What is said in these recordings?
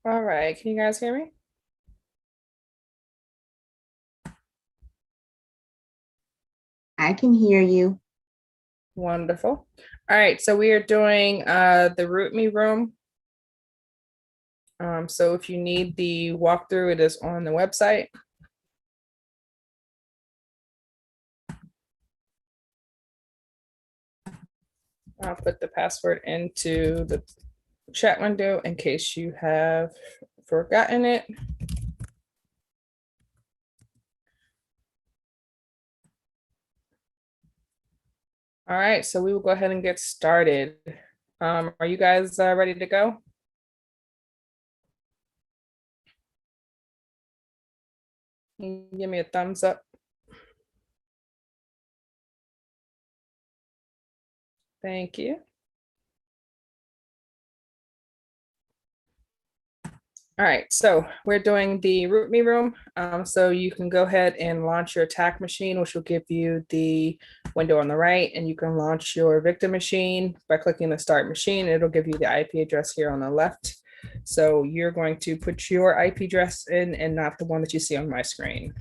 All right, can you guys hear me? I can hear you. Wonderful. All right, so we are doing the Root Me room. So if you need the walkthrough, it is on the website. I'll put the password into the chat window in case you have forgotten it. All right, so we will go ahead and get started. Are you guys ready to go? Can you give me a thumbs up? Thank you. All right, so we're doing the root me room. So you can go ahead and launch your attack machine, which will give you the window on the right, and you can launch your victim machine by clicking the start machine. It'll give you the IP address here on the left. So you're going to put your IP address in and not the one that you see on my screen.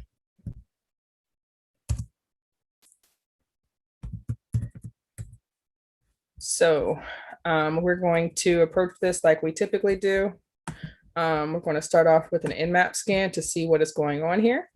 So we're going to approach this like we typically do. We're going to start off with an Nmap scan to see what is going on here.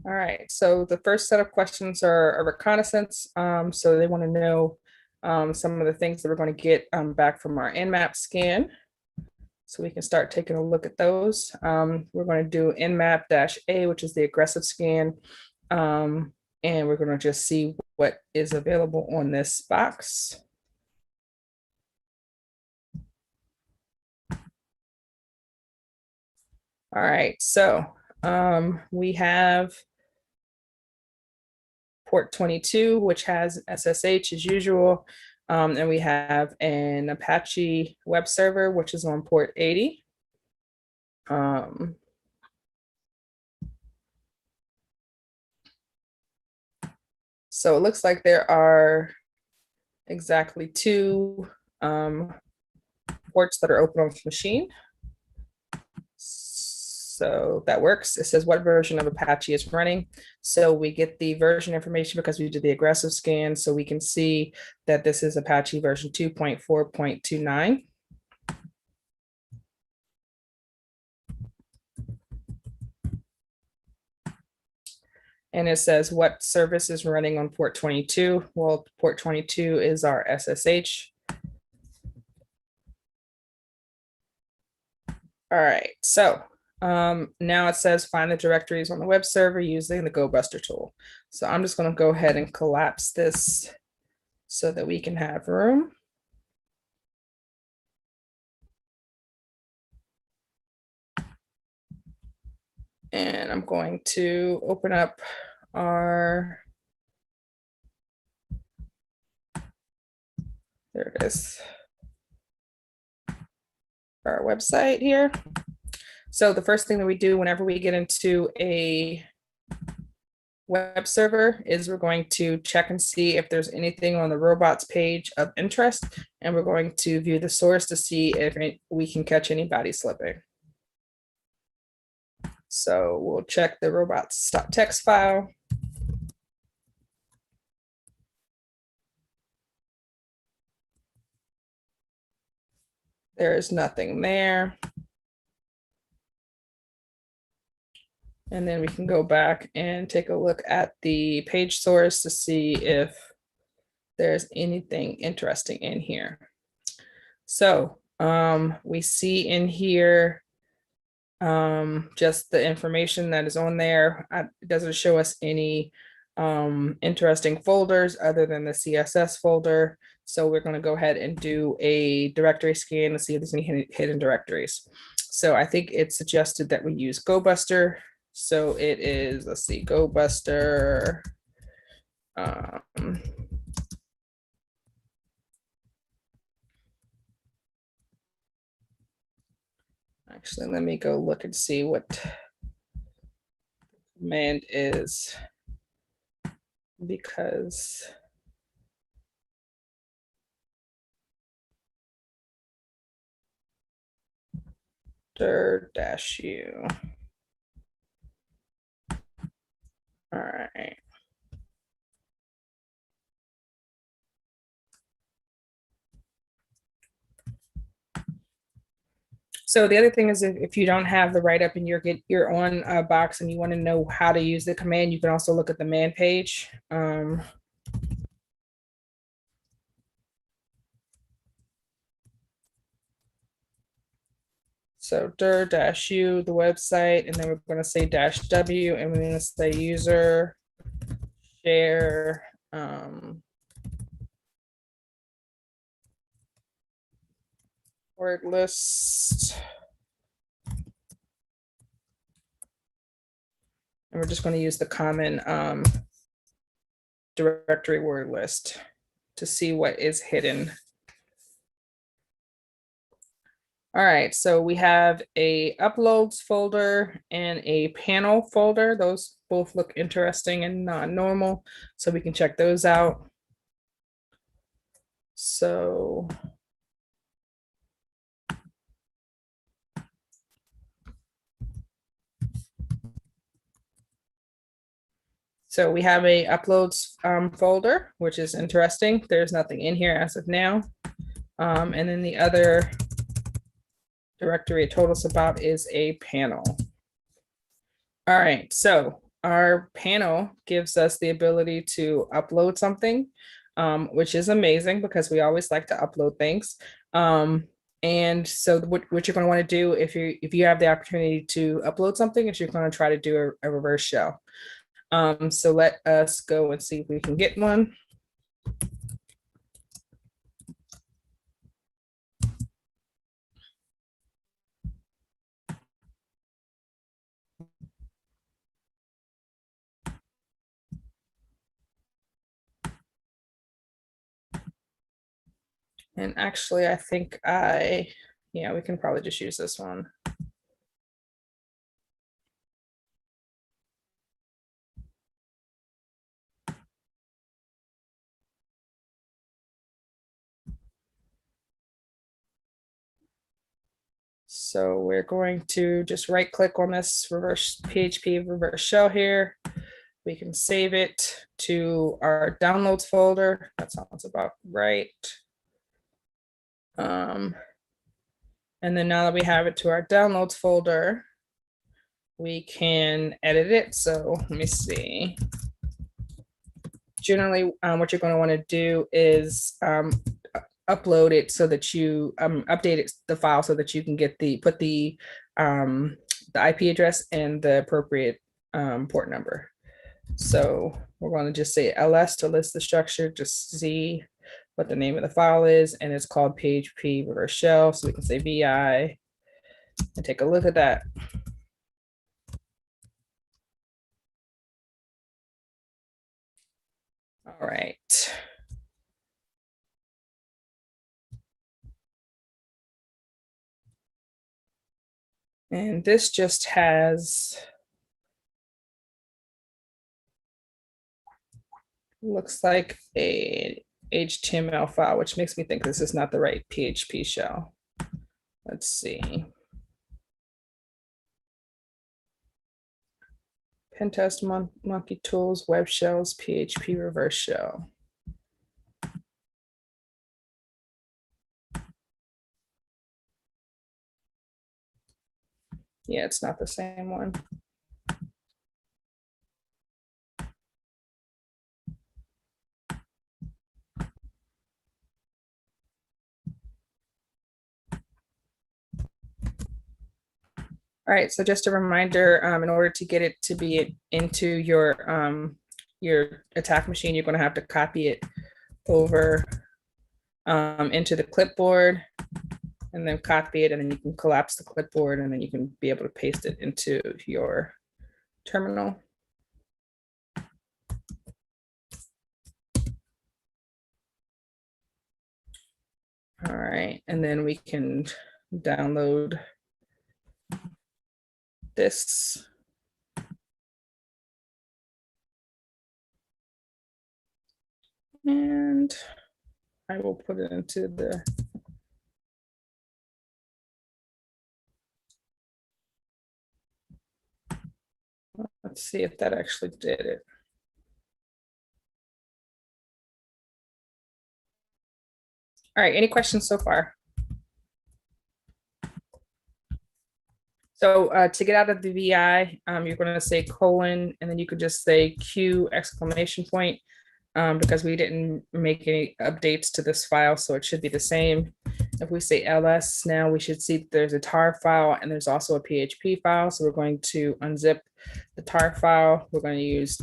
All right, so the first set of questions are a reconnaissance. So they want to know some of the things that we're going to get back from our Nmap scan. So we can start taking a look at those. We're going to do Nmap-A, which is the aggressive scan. And we're going to just see what is available on this box. All right, so we have port 22, which has SSH as usual. And we have an Apache web server, which is on port 80. So it looks like there are exactly two ports that are open on this machine. So that works. It says what version of Apache is running. So we get the version information because we did the aggressive scan. So we can see that this is Apache version 2.4.29. And it says what service is running on port 22. Well, port 22 is our SSH. All right, so now it says find the directories on the web server using the GoBuster tool. So I'm just going to go ahead and collapse this so that we can have room. And I'm going to open up our, there it is, our website here. So the first thing that we do whenever we get into a web server is we're going to check and see if there's anything on the robots page of interest, and we're going to view the source to see if we can catch anybody slipping. So we'll check the robots.txt file. There is nothing there. And then we can go back and take a look at the page source to see if there's anything interesting in here. So we see in here just the information that is on there. It doesn't show us any interesting folders other than the CSS folder. So we're going to go ahead and do a directory scan to see if there's any hidden directories. So I think it's suggested that we use GoBuster. So it is, let's see, Go Buster. Actually, let me go look and see what command is, because dir-u. All right. So the other thing is, if you don't have the write up and you're on a box and you want to know how to use the command, you can also look at the man page. So dir-u, the website, and then we're going to say -w, and we're going to say user share word list. And we're just going to use the common directory word list to see what is hidden. All right, so we have a uploads folder and a panel folder. Those both look interesting and not normal, so we can check those out. So we have a uploads folder, which is interesting. There's nothing in here as of now. And then the other directory it told us about is a panel. All right, so our panel gives us the ability to upload something, which is amazing because we always like to upload things. And so what you're going to want to do if you have the opportunity to upload something is you're going to try to do a reverse shell. So let us go and see if we can get one. And actually, I think yeah, we can probably just use this one. So we're going to just right click on this reverse PHP reverse shell here. We can save it to our downloads folder. That sounds about right. And then now that we have it to our downloads folder, we can edit it. So let me see. Generally, what you're going to want to do is upload it so that you update it, the file, so that you can get put the IP address and the appropriate port number. So we're going to just say ls to list the structure, just see what the name of the file is, and it's called PHP reverse shell. So we can say vi and take a look at that. All right. And this just has, looks like a HTML file, which makes me think this is not the right PHP shell. Let's see. Pentest monkey tools, web shells, PHP reverse shell. Yeah, it's not the same one. All right, so just a reminder, in order to get it to be into your attack machine, you're going to have to copy it over into the clipboard, and then copy it, and then you can collapse the clipboard, and then you can be able to paste it into your terminal. All right, and then we can download this. And I will put it into the let's see if that actually did it. All right, any questions so far? So to get out of the VI, you're going to say colon, and then you could just say Q exclamation point, because we didn't make any updates to this file, so it should be the same. If we say ls, now we should see there's a tar file and there's also a PHP file. So we're going to unzip the tar file. We're going to use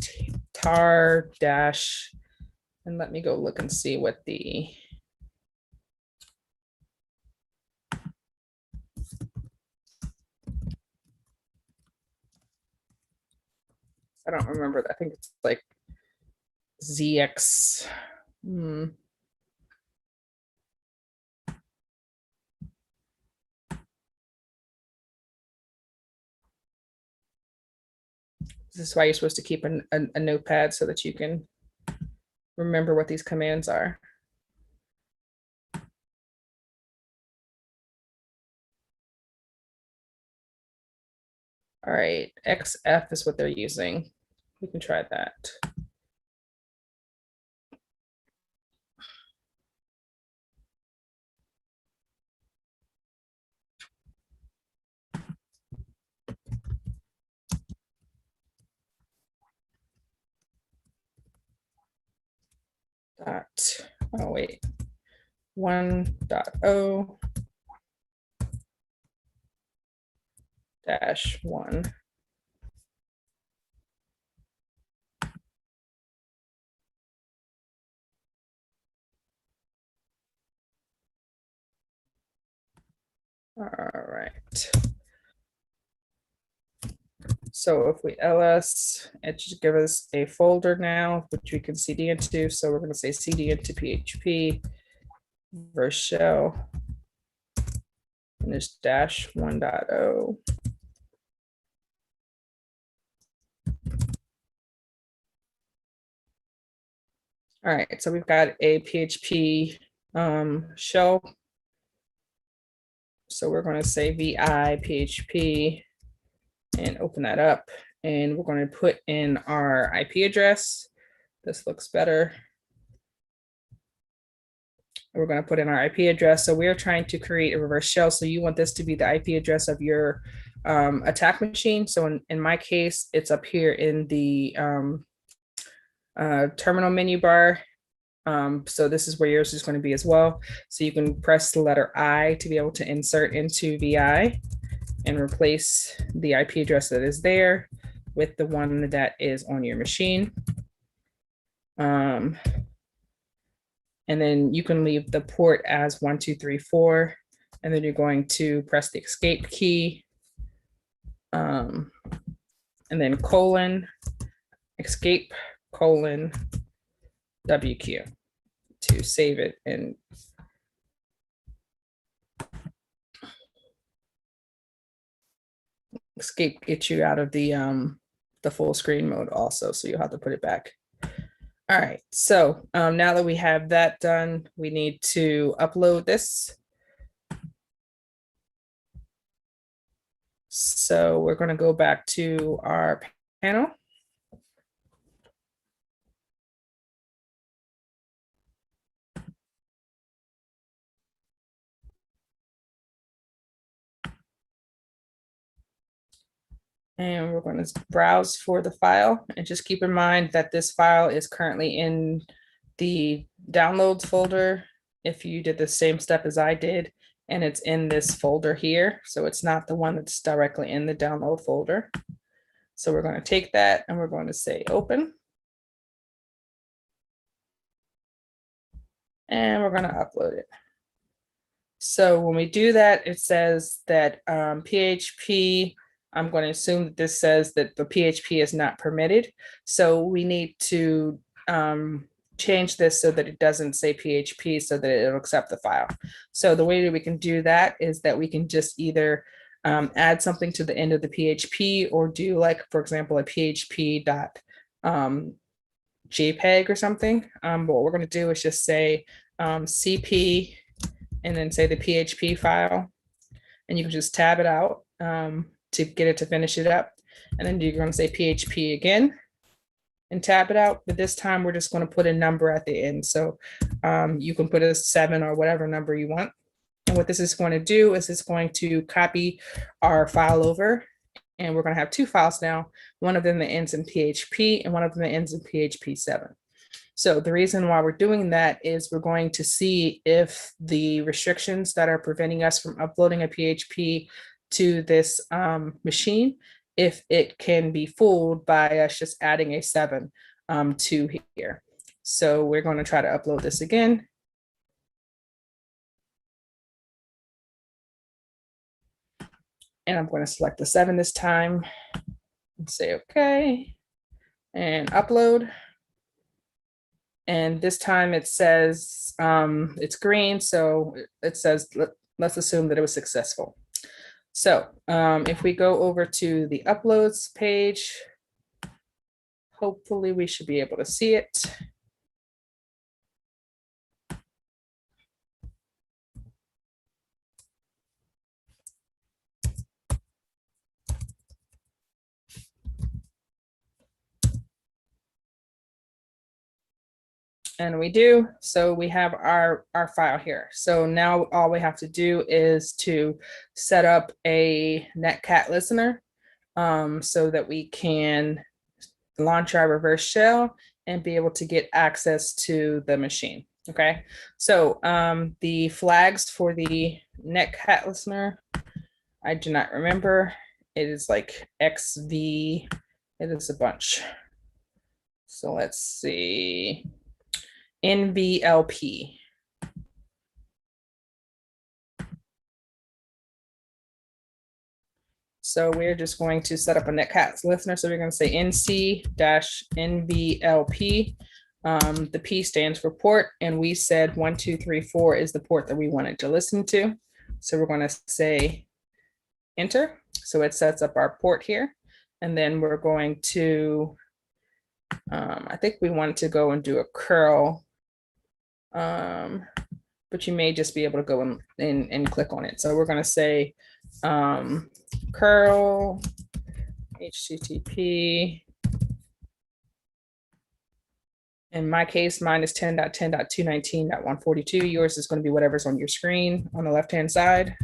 tar dash, and let me go look and see what the I don't remember. I think it's like ZX. This is why you're supposed to keep a notepad so that you can remember what these commands are. All right, XF is what they're using. We can try that. Oh wait, 1.0 -1. All right. So if we ls, it should give us a folder now, which we can cd into. So we're going to say cd into PHP verse shell. And there's -1.0. All right, so we've got a PHP shell. So we're going to say vi PHP and open that up. And we're going to put in our IP address. This looks better. We're going to put in our IP address. So we're trying to create a reverse shell. So you want this to be the IP address of your attack machine. So in my case, it's up here in the terminal menu bar. So this is where yours is going to be as well. So you can press the letter I to be able to insert into VI and replace the IP address that is there with the one that is on your machine. And then you can leave the port as 1234, and then you're going to press the escape key, and then colon, escape, colon, WQ to save it. And escape gets you out of the full screen mode also, so you'll have to put it back. All right, so now that we have that done, we need to upload this. So we're going to go back to our panel. And we're going to browse for the file, and just keep in mind that this file is currently in the downloads folder. If you did the same step as I did, and it's in this folder here. So it's not the one that's directly in the download folder. So we're going to take that and we're going to say open. And we're going to upload it. So when we do that, it says that PHP I'm going to assume that this says that the PHP is not permitted. So we need to change this so that it doesn't say PHP so that it'll accept the file. So the way that we can do that is that we can just either add something to the end of the PHP or do, like, for example, a PHP dot JPEG or something. But what we're going to do is just say CP and then say the PHP file, and you can just tab it out to get it to finish it up. And then you're going to say PHP again and tab it out. But this time we're just going to put a number at the end. So you can put a 7 or whatever number you want. And what this is going to do is it's going to copy our file over. And we're going to have two files now. One of them that ends in PHP and one of them that ends in PHP 7. So the reason why we're doing that is we're going to see if the restrictions that are preventing us from uploading a PHP to this machine, if it can be fooled by us just adding a 7 to here. So we're going to try to upload this again. And I'm going to select the 7 this time and say okay and upload. And this time it says it's green, so it says let's assume that it was successful. So if we go over to the uploads page, hopefully we should be able to see it. And we do. So we have our file here. So now all we have to do is to set up a netcat listener so that we can launch our reverse shell and be able to get access to the machine. Okay, so the flags for the netcat listener, I do not remember. It is like XV, it is a bunch. So let's see. NVLP. So we're just going to set up a netcat listener. So we're going to say NC-NVLP. The P stands for port, and we said 1234 is the port that we wanted to listen to. So we're going to say enter. So it sets up our port here. And then we're going to, I think we want to go and do a curl. But you may just be able to go and click on it. So we're going to say curl HTTP. In my case, mine is 10.10.219.142. Yours is going to be whatever's on your screen on the left-hand side.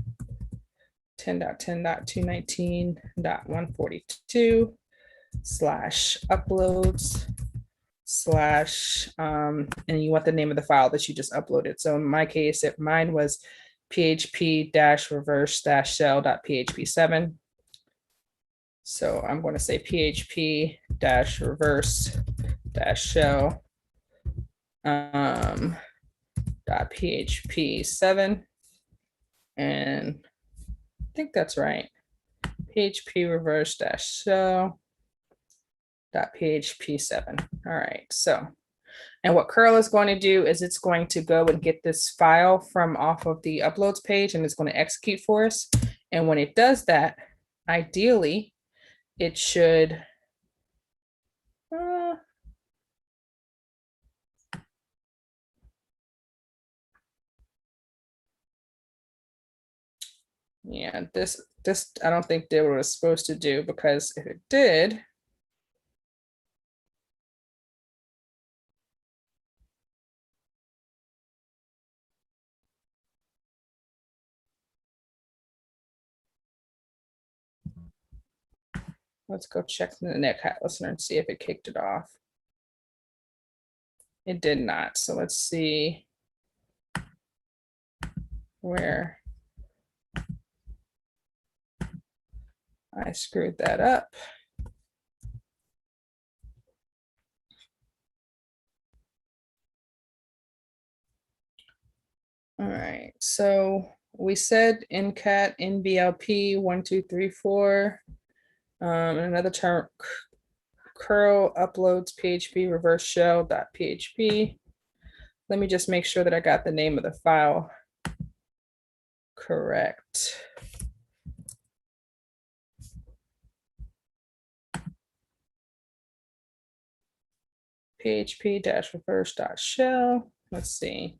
10.10.219.142 / uploads / and you want the name of the file that you just uploaded. So in my case, mine was php-reverse-shell.php7. So I'm going to say php-reverse-shell .php7, and I think that's right. php-reverse-shell .php7. All right, so, and what curl is going to do is it's going to go and get this file from off of the uploads page, and it's going to execute for us. And when it does that, ideally, it should yeah, this I don't think did what it was supposed to do, because if it did, let's go check the netcat listener and see if it kicked it off. It did not. So let's see where I screwed that up. All right, so we said ncat NVLP 1234. And another term, curl uploads PHP reverse shell dot PHP. Let me just make sure that I got the name of the file correct. PHP dash reverse dot shell. Let's see.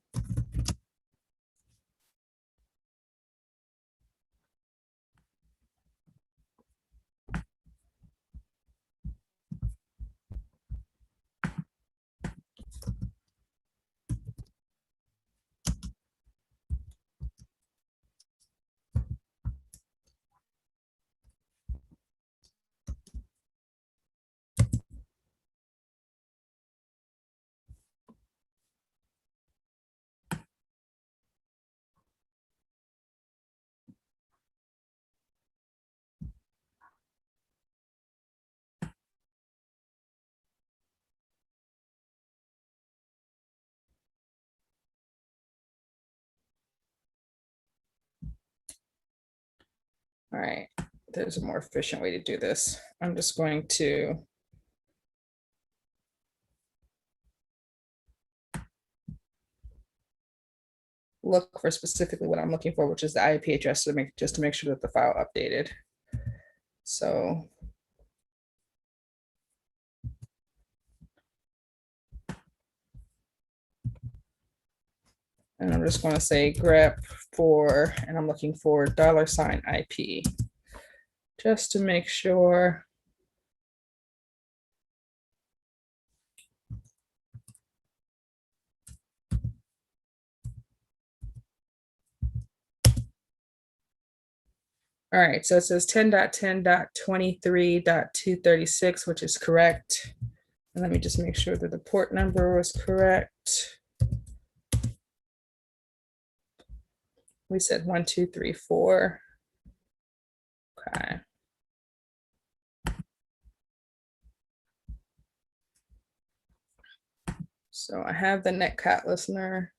All right, there's a more efficient way to do this. I'm just going to look for specifically what I'm looking for, which is the IP address to make just to make sure that the file updated. So and I'm just going to say grep for, and I'm looking for $IP just to make sure. All right, so it says 10.10.23.236, which is correct. And let me just make sure that the port number was correct. We said 1234. Okay. So I have the netcat listener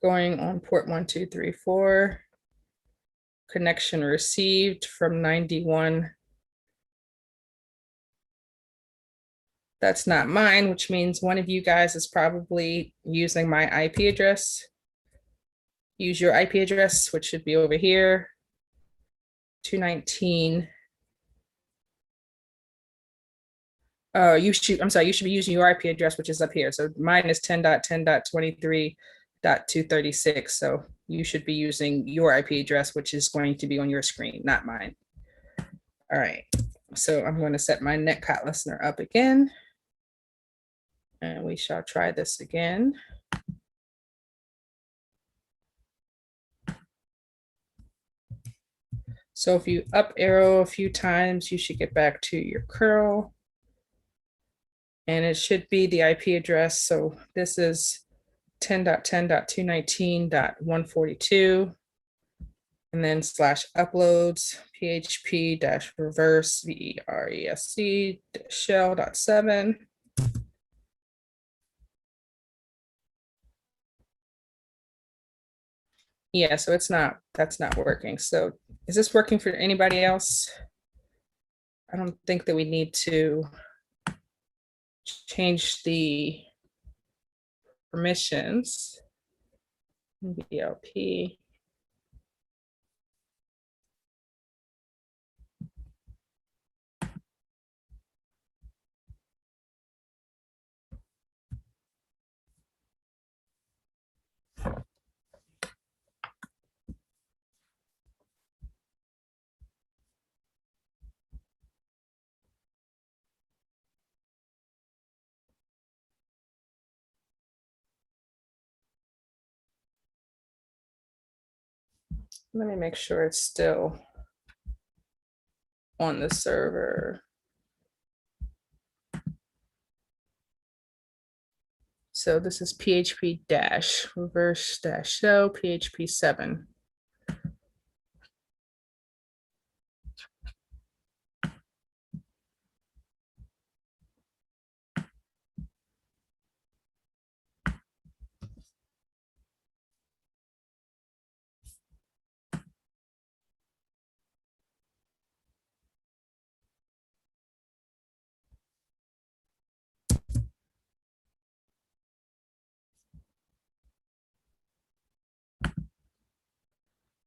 going on port 1234. Connection received from 91. That's not mine, which means one of you guys is probably using my IP address. Use your IP address, which should be over here. 219. You should be using your IP address, which is up here. So mine is 10.10.23.236. So you should be using your IP address, which is going to be on your screen, not mine. All right, so I'm going to set my netcat listener up again. And we shall try this again. So if you up arrow a few times, you should get back to your curl. And it should be the IP address. So this is 10.10.219.142. And then slash uploads PHP dash reverse VERESC shell.7. Yeah, so that's not working. So is this working for anybody else? I don't think that we need to change the permissions. BLP. Let me make sure it's still on the server. So this is PHP dash reverse dash shell PHP 7.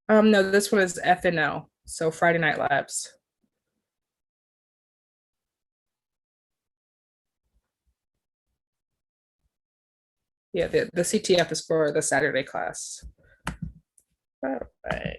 No, this one is FNL, so Friday Night Labs. Yeah, the CTF is for the Saturday class. All right.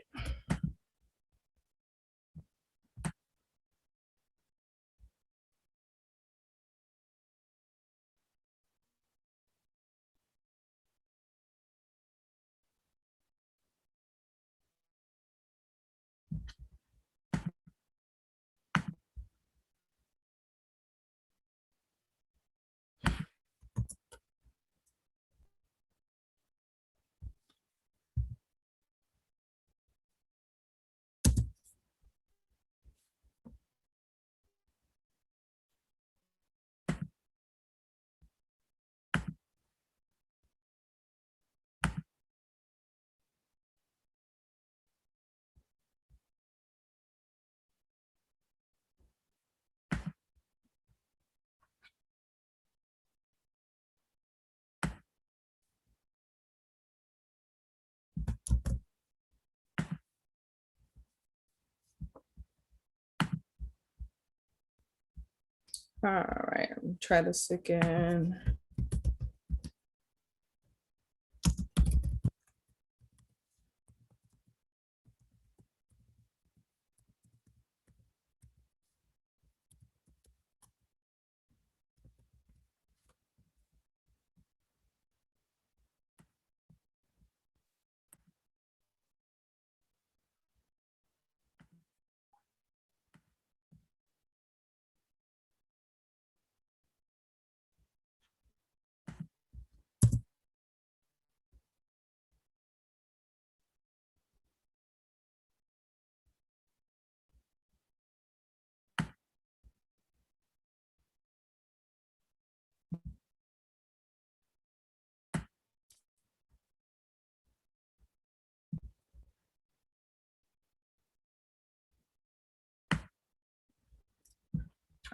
All right, try this again.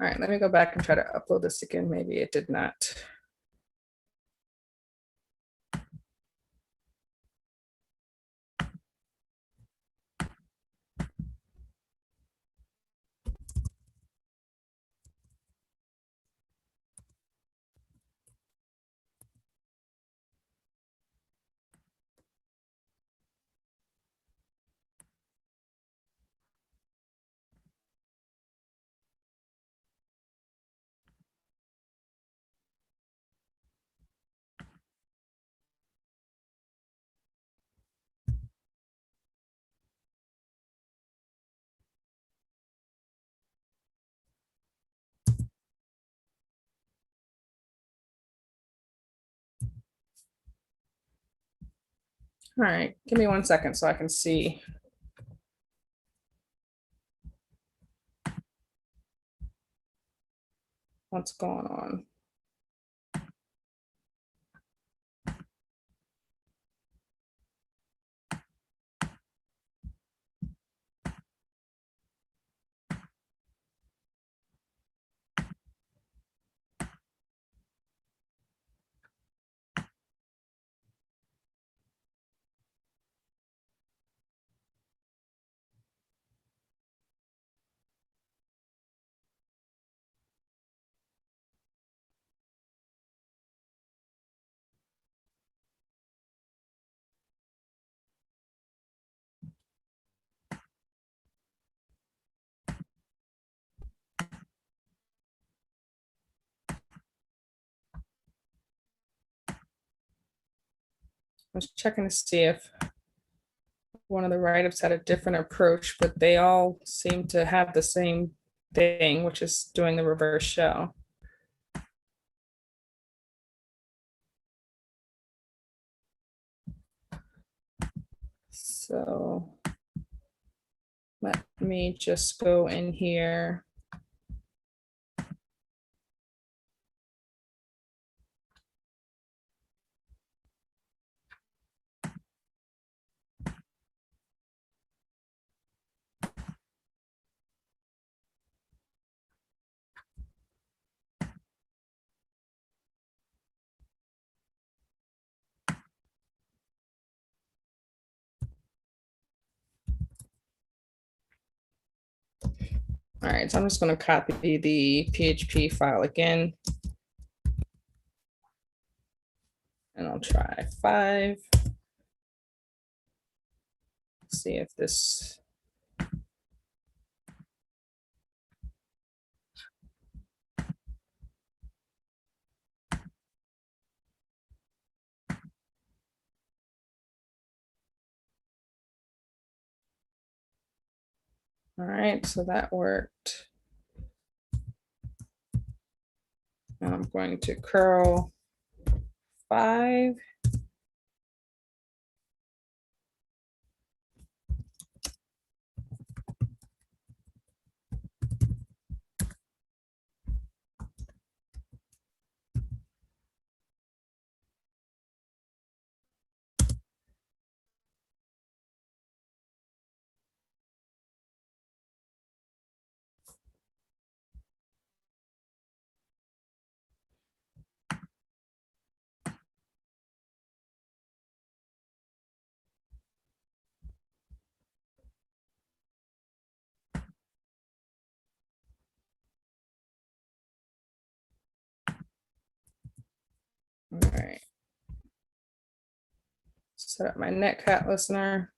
All right, let me go back and try to upload this again. Maybe it did not. All right, give me 1 second so I can see what's going on. I was checking to see if one of the write-ups had a different approach, but they all seem to have the same thing, which is doing the reverse shell. So let me just go in here. All right, so I'm just going to copy the PHP file again. And I'll try 5. See if this. All right, so that worked. Now I'm going to curl 5. All right. Set up my netcat listener.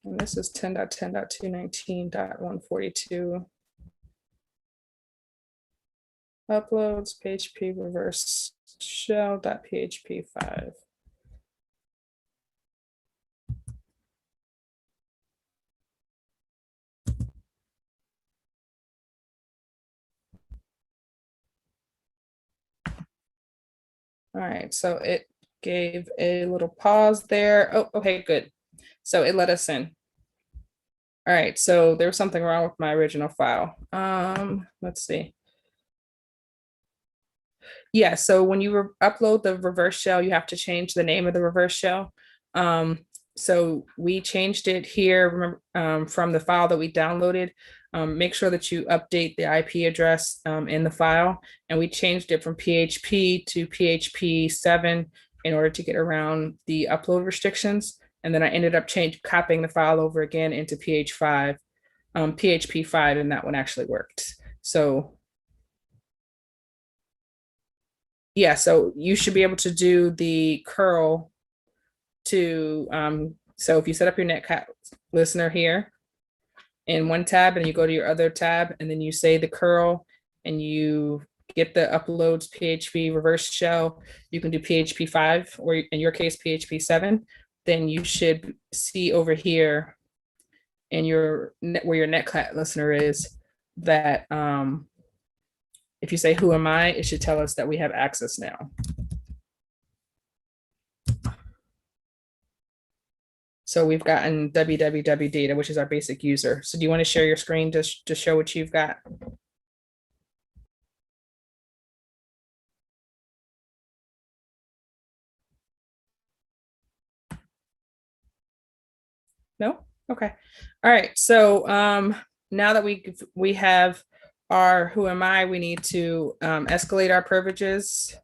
And this is 10.10.219.142. Uploads PHP reverse shell.php5. All right, so it gave a little pause there. Oh, okay, good. So it let us in. All right, so there was something wrong with my original file. Let's see. Yeah, so when you upload the reverse shell, you have to change the name of the reverse shell. So we changed it here, remember, from the file that we downloaded. Make sure that you update the IP address in the file. And we changed it from PHP to PHP 7 in order to get around the upload restrictions. And then I ended up copying the file over again into PHP5, and that one actually worked. So yeah, so you should be able to do the curl to, so if you set up your netcat listener here in one tab and you go to your other tab and then you say the curl and you get the uploads PHP reverse shell, you can do PHP5 or in your case, PHP7, then you should see over here in your where your netcat listener is that if you say, who am I? It should tell us that we have access now. So we've gotten www data, which is our basic user. So do you want to share your screen to show what you've got? No? Okay. All right. So now that we have our who am I, we need to escalate our privileges.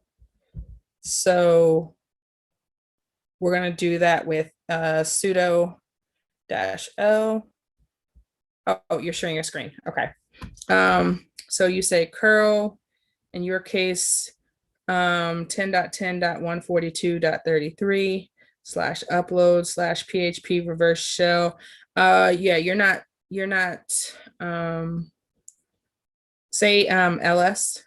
So we're going to do that with sudo -l. Oh, you're sharing your screen. Okay. So you say curl, in your case, 10.10.142.33 / upload / PHP reverse shell. Yeah, you're not say ls.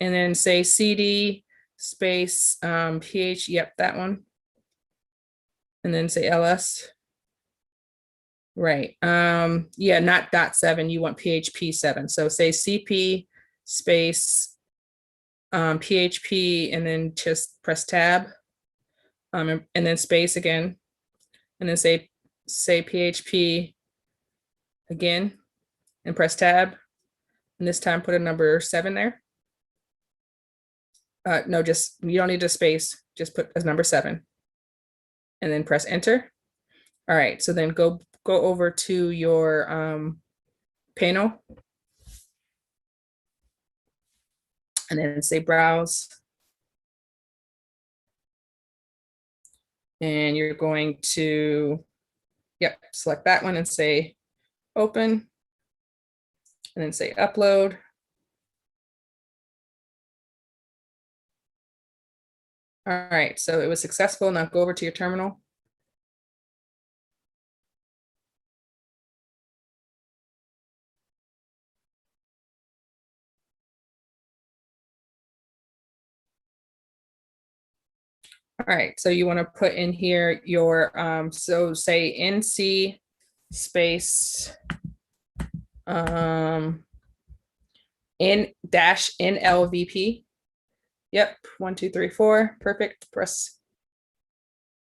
And then say cd space ph, yep, that one. And then say ls. Right. Yeah, not .7, you want PHP7. So say CP space PHP and then just press tab. And then space again. And then say PHP again and press tab. And this time put a number 7 there. No, just you don't need a space, just put a number 7. And then press enter. All right, so then go over to your panel. and then say browse. And you're going to, yep, select that one and say open, and then say upload. All right, so it was successful. Now go over to your terminal. All right, so you want to put in here your, so say NC space N-NLVP. Yep, 1, 2, 3, 4, perfect, press.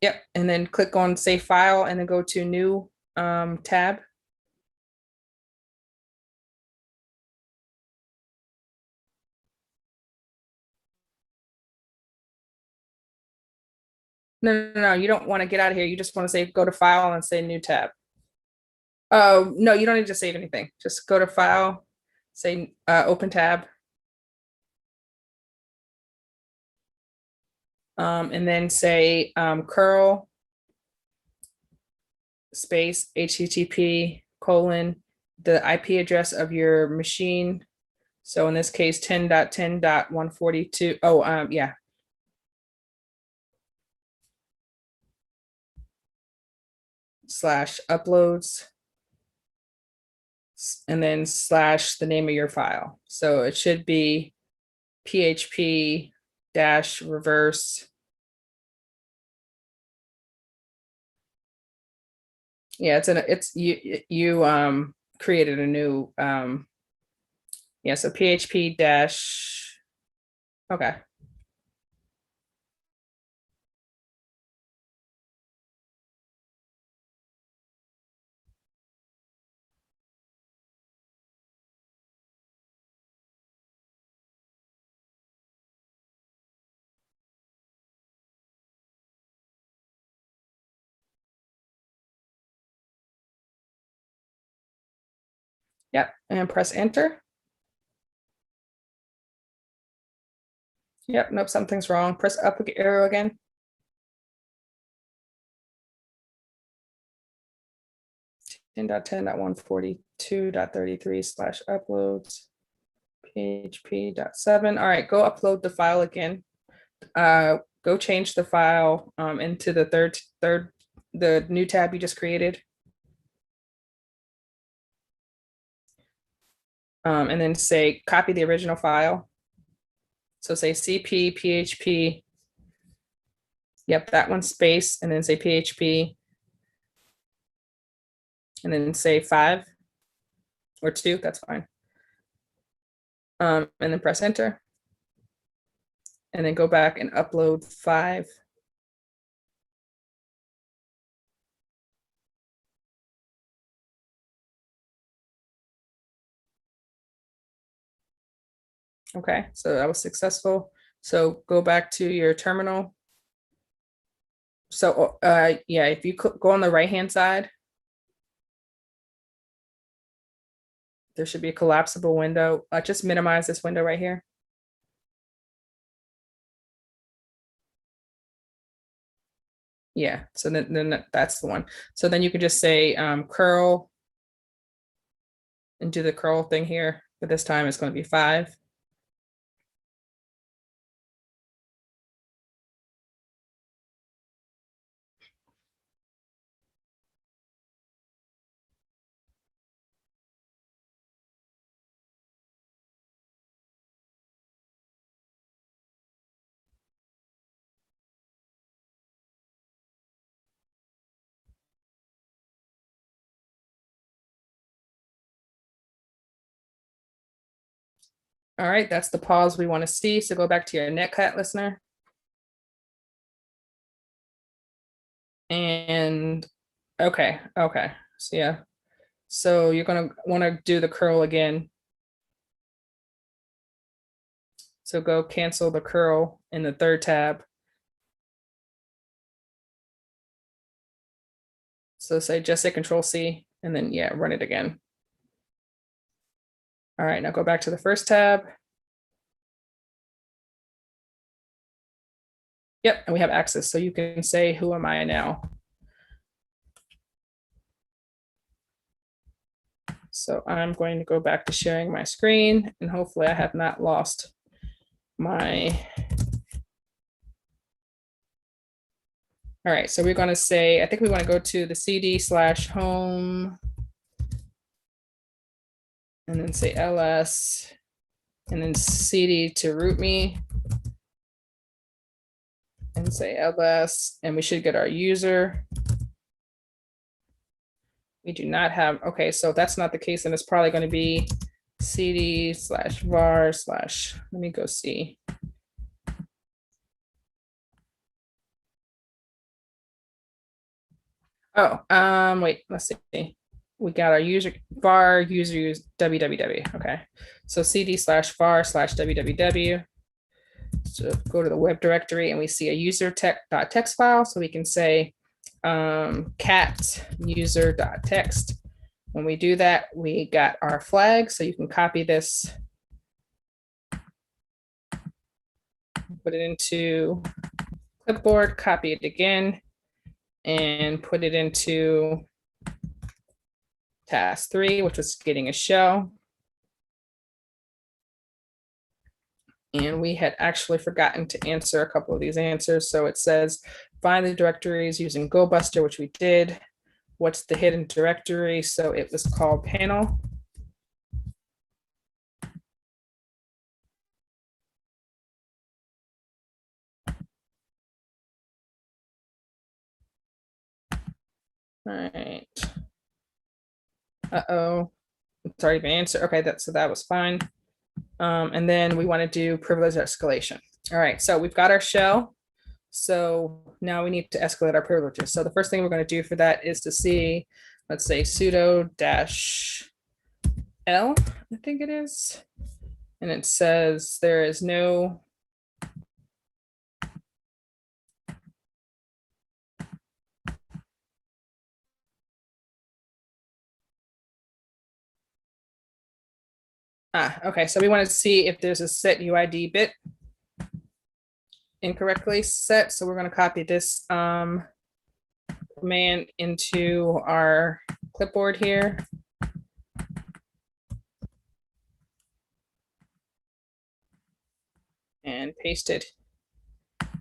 Yep, and then click on save file and then go to new tab. No, you don't want to get out of here. You just want to say, go to file and say new tab. Oh, no, you don't need to save anything. Just go to file, say open tab. And then say curl space HTTP colon the IP address of your machine. So in this case, 10.10.142. Oh, yeah. Slash uploads. And then slash the name of your file. So it should be PHP dash reverse. Yeah, it's you created a new yeah, so PHP dash, okay. Yep, and press enter. Yep, nope, something's wrong. Press up arrow again. .10.10.142.33 slash uploads php.7. All right, go upload the file again. Go change the file into the the new tab you just created. And then say copy the original file. So say CP PHP. Yep, that one space, and then say PHP. And then say 5 or 2, that's fine. And then press enter. And then go back and upload 5. Okay, so that was successful. So go back to your terminal. So yeah, if you go on the right-hand side, there should be a collapsible window. Just minimize this window right here. Yeah, so then that's the one. So then you could just say curl and do the curl thing here, but this time it's going to be 5. All right, that's the pause we want to see. So go back to your netcat listener. And okay, so yeah. So you're gonna want to do the curl again. So go cancel the curl in the 3rd tab. So just say Control C and then yeah, run it again. All right, now go back to the 1st tab. Yep, and we have access. So you can say, who am I now? So I'm going to go back to sharing my screen, and hopefully I have not lost my. All right, so we're going to say, I think we want to go to the cd/home and then say ls and then cd to root me and say ls, and we should get our user. We do not have, okay, so if that's not the case, then it's probably going to be cd/var/ let me go see. Oh, wait, let's see. We got our user var user use www. Okay, so cd/var/www. So go to the web directory and we see a user tech.txt file. So we can say cat user.txt. When we do that, we got our flag. So you can copy this, put it into clipboard, copy it again, and put it into task 3, which was getting a shell. And we had actually forgotten to answer a couple of these answers. So it says, find the directories using GoBuster, which we did. What's the hidden directory? So it was called panel. All right. Uh-oh. It's already been answered. Okay, so that was fine. And then we want to do privilege escalation. All right, so we've got our shell. So now we need to escalate our privileges. So the first thing we're going to do for that is to see, let's say sudo -l, I think it is. And it says there is no okay, so we want to see if there's a set UID bit incorrectly set. So we're going to copy this command into our clipboard here. And paste it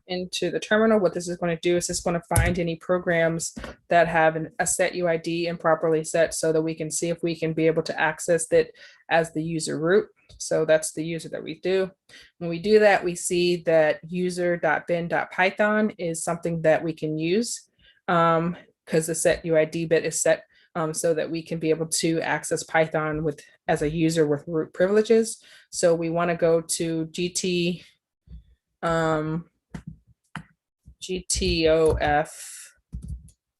into the terminal. What this is going to do is it's going to find any programs that have a set UID improperly set so that we can see if we can be able to access that as the user root. So that's the user that we do. When we do that, we see that user.bin.python is something that we can use because the set UID bit is set so that we can be able to access Python with as a user with root privileges. So we want to go to GTOF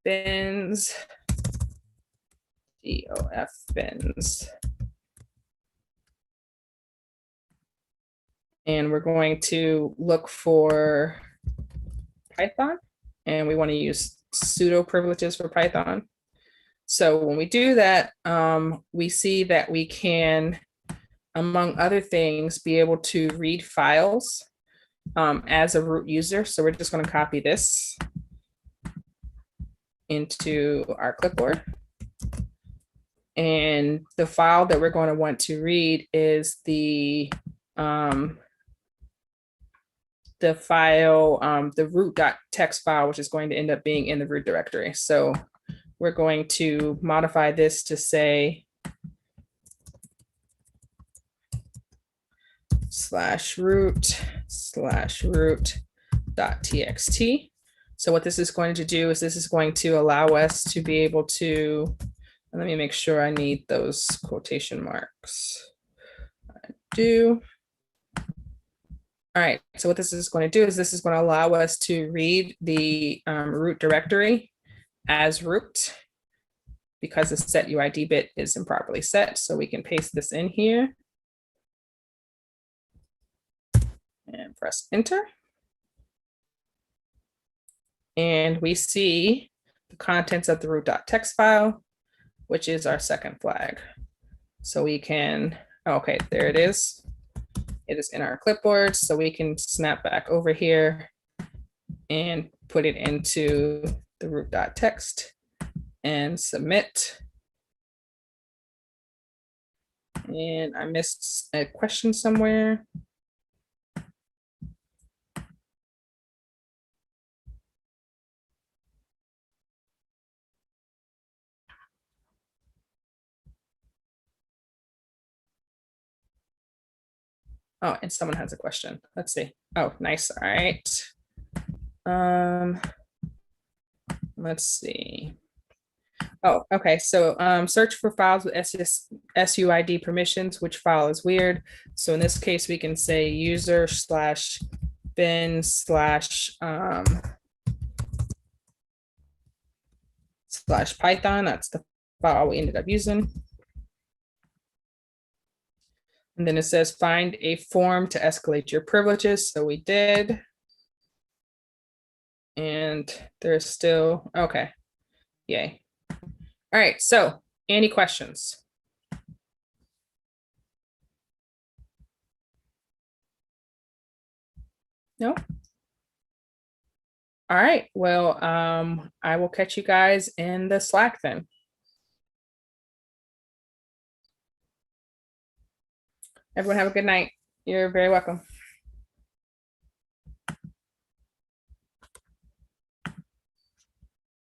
bins, GOF bins. And we're going to look for Python, and we want to use sudo privileges for Python. So when we do that, we see that we can, among other things, be able to read files as a root user. So we're just going to copy this into our clipboard. And the file that we're going to want to read is the file, the root.txt file, which is going to end up being in the root directory. So we're going to modify this to say /root/root.txt. So what this is going to do is this is going to allow us to be able to, let me make sure I need those quotation marks. I do. All right, so what this is going to do is this is going to allow us to read the root directory as root because the set UID bit is improperly set. So we can paste this in here and press enter. And we see the contents of the root.txt file, which is our second flag. So we can, okay, there it is. It is in our clipboard, so we can snap back over here and put it into the root.txt and submit. And I missed a question somewhere. Oh, and someone has a question. Let's see. Oh, nice. All right. Let's see. Oh, okay. So search for files with SUID permissions, which file is weird. So in this case, we can say user slash bin slash slash Python. That's the file we ended up using. And then it says find a form to escalate your privileges. So we did. And there's still, okay. Yay. All right. So any questions? No? All right. Well, I will catch you guys in the Slack then. Everyone have a good night. You're very welcome.